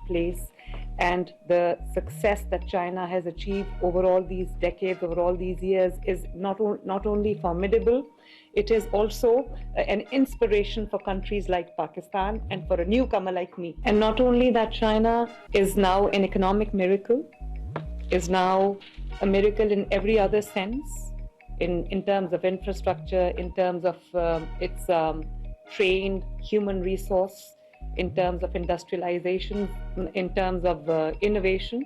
place, and the success that China has achieved over all these decades, over all these years, is not only formidable, it is also an inspiration for countries like Pakistan and for a newcomer like me. And not only that, China is now an economic miracle, is now a miracle in every other sense, in terms of infrastructure, in terms of its trained human resource, in terms of industrialization, in terms of innovation.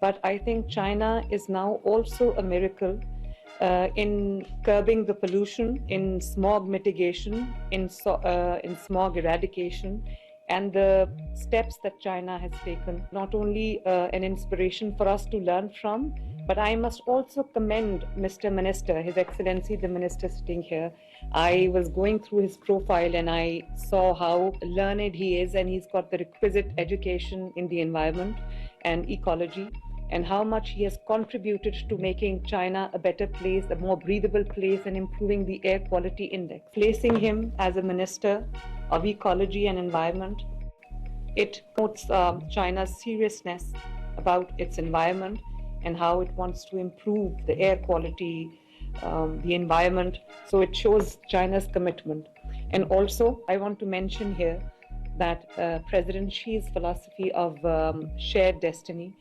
But I think China is now also a miracle in curbing the pollution, in smog mitigation, in smog eradication, and the steps that China has taken, not only an inspiration for us to learn from, but I must also commend Mr. Minister, His Excellency, the Minister sitting here. I was going through his profile and I saw how learned he is, and he's got the requisite education in the environment and ecology, and how much he has contributed to making China a better place, a more breathable place, and improving the air quality index. Placing him as a Minister of Ecology and Environment, it notes China's seriousness about its environment and how it wants to improve the air quality, the environment. So it shows China's commitment. And also, I want to mention here that President Xi's philosophy of shared destiny.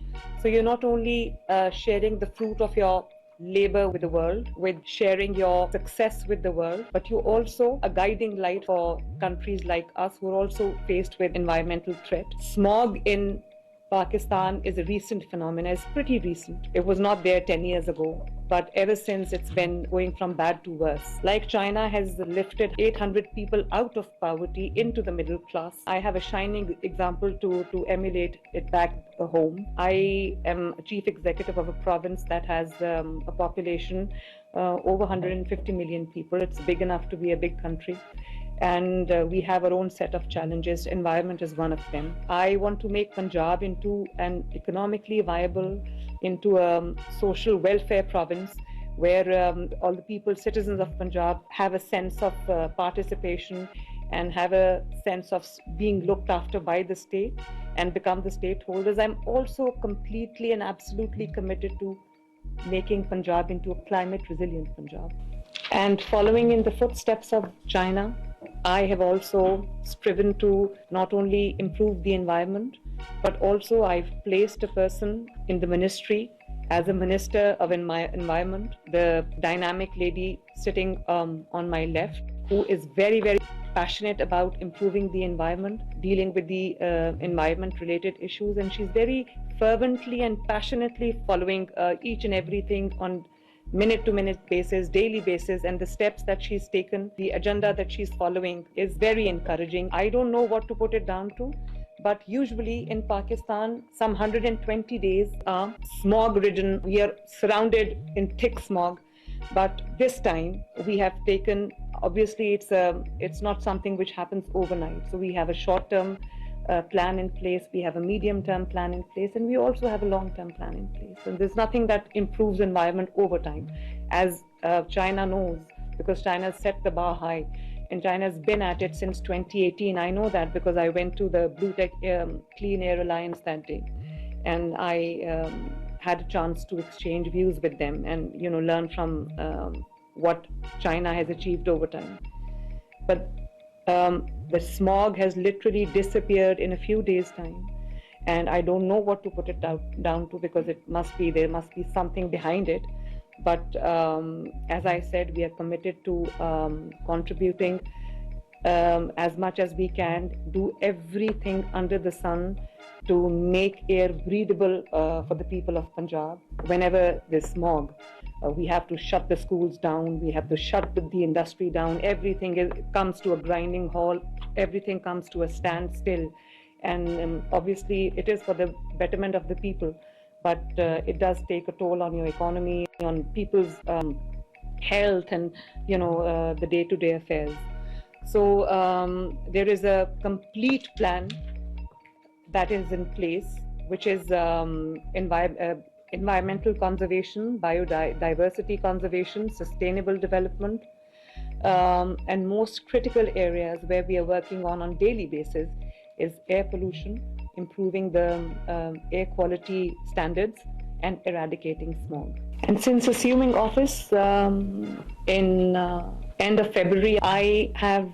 So you're not only sharing the fruit of your labor with the world, with sharing your success with the world, but you're also a guiding light for countries like us who are also faced with environmental threat. Smog in Pakistan is a recent phenomenon. It's pretty recent. It was not there 10 years ago, but ever since it's been going from bad to worse. Like China has lifted 800 people out of poverty into the middle class. I have a shining example to emulate it back home. I am a chief executive of a province that has a population over 150 million people. It's big enough to be a big country. And we have our own set of challenges. Environment is one of them. I want to make Punjab into an economically viable, into a social welfare province where all the people, citizens of Punjab, have a sense of participation and have a sense of being looked after by the state and become the stakeholders. I'm also completely and absolutely committed to making Punjab into a climate resilient Punjab. And following in the footsteps of China, I have also striven to not only improve the environment, but also I've placed a person in the ministry as a Minister of Environment, the dynamic lady sitting on my left, who is very, very passionate about improving the environment, dealing with the environment-related issues, and she's very fervently and passionately following each and everything on minute-to-minute basis, daily basis, and the steps that she's taken, the agenda that she's following is very encouraging. I don't know what to put it down to, but usually in Pakistan, some 120 days are smog-ridden. We are surrounded in thick smog, but this time we have taken, obviously it's not something which happens overnight. So we have a short-term plan in place, we have a medium-term plan in place, and we also have a long-term plan in place. And there's nothing that improves environment over time, as China knows, because China has set the bar high, and China has been at it since 2018. I know that because I went to the Blue Tech Clean Air Alliance that day, and I had a chance to exchange views with them and learn from what China has achieved over time. But the smog has literally disappeared in a few days' time, and I don't know what to put it down to, because there must be something behind it. But as I said, we are committed to contributing as much as we can, do everything under the sun to make air breathable for the people of Punjab. Whenever there's smog, we have to shut the schools down, we have to shut the industry down, everything comes to a grinding halt, everything comes to a standstill. And obviously it is for the betterment of the people, but it does take a toll on your economy, on people's health and the day-to-day affairs. So there is a complete plan that is in place, which is environmental conservation, biodiversity conservation, sustainable development, and most critical areas where we are working on daily basis is air pollution, improving the air quality standards and eradicating smog. And since assuming office in end of February, I have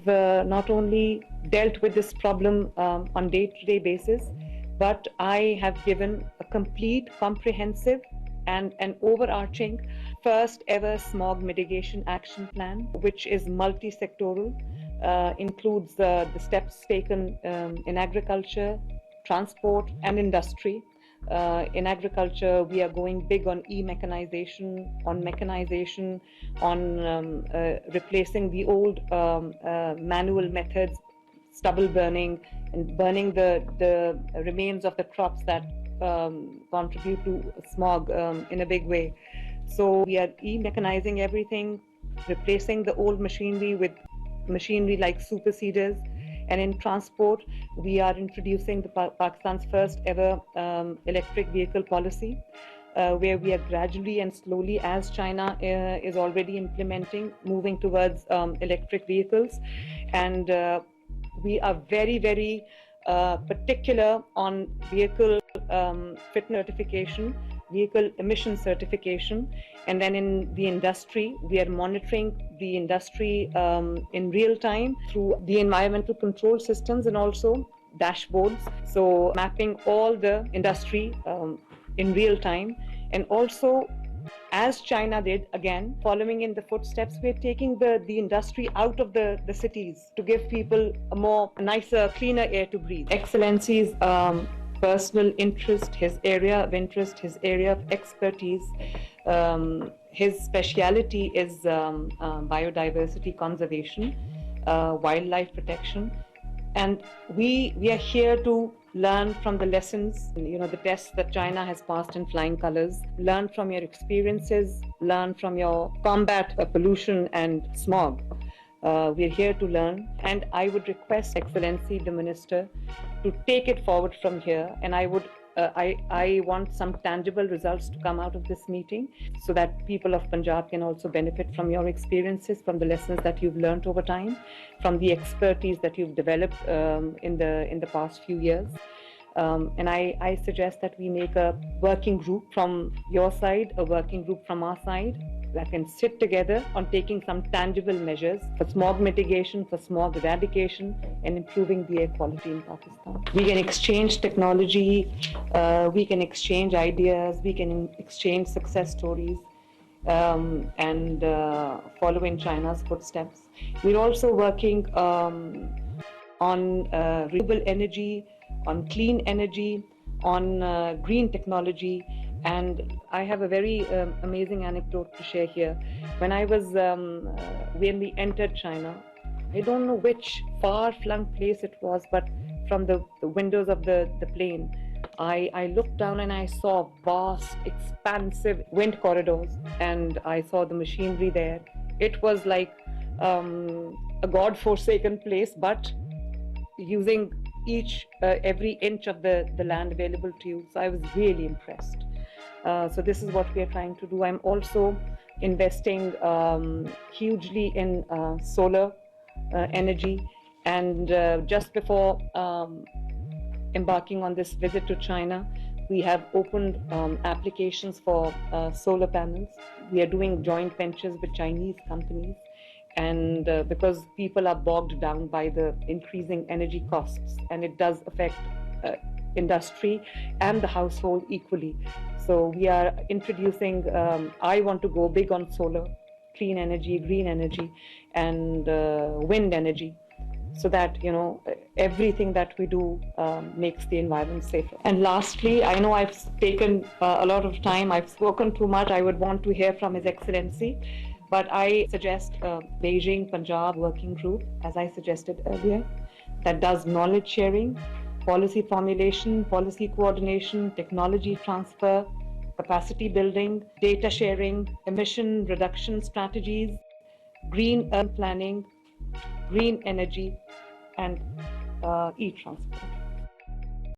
not only dealt with this problem on day-to-day basis, but I have given a complete, comprehensive and an overarching first ever smog mitigation action plan, which is multi-sectoral, includes the steps taken in agriculture, transport and industry. In agriculture, we are going big on e-mechanization, on mechanization, on replacing the old manual methods, stubble burning, and burning the remains of the crops that contribute to smog in a big way. So we are e-mechanizing everything, replacing the old machinery with machinery like super seeders. And in transport, we are introducing Pakistan's first ever electric vehicle policy, where we are gradually and slowly, as China is already implementing, moving towards electric vehicles. And we are very, very particular on vehicle fitness certification, vehicle emission certification. And then in the industry, we are monitoring the industry in real time through the environmental control systems and also dashboards. So mapping all the industry in real time. And also, as China did, again, following in the footsteps, we're taking the industry out of the cities to give people a nicer, cleaner air to breathe. Excellency's personal interest, his area of interest, his area of expertise, his speciality is biodiversity conservation, wildlife protection. And we are here to learn from the lessons, the tests that China has passed in flying colors, learn from your experiences, learn from your combat pollution and smog. We're here to learn, and I would request Excellency the Minister to take it forward from here, and I want some tangible results to come out of this meeting so that people of Punjab can also benefit from your experiences, from the lessons that you've learned over time, from the expertise that you've developed in the past few years. And I suggest that we make a working group from your side, a working group from our side, that can sit together on taking some tangible measures for smog mitigation, for smog eradication, and improving the air quality in Pakistan. We can exchange technology, we can exchange ideas, we can exchange success stories, and follow in China's footsteps. We're also working on renewable energy, on clean energy, on green technology. And I have a very amazing anecdote to share here. When we entered China, I don't know which far-flung place it was, but from the windows of the plane, I looked down and I saw vast, expansive wind corridors, and I saw the machinery there. It was like a God-forsaken place, but using every inch of the land available to you. So I was really impressed. So this is what we are trying to do. I'm also investing hugely in solar energy. And just before embarking on this visit to China, we have opened applications for solar panels. We are doing joint ventures with Chinese companies. And because people are bogged down by the increasing energy costs, and it does affect industry and the household equally. So we are introducing, I want to go big on solar, clean energy, green energy, and wind energy, so that, everything that we do makes the environment safer. And lastly, I know I've taken a lot of time, I've spoken too much, I would want to hear from His Excellency. But I suggest a Beijing Punjab working group, as I suggested earlier, that does knowledge sharing, policy formulation, policy coordination, technology transfer, capacity building, data sharing, emission reduction strategies, green urban planning, green energy, and e-transport.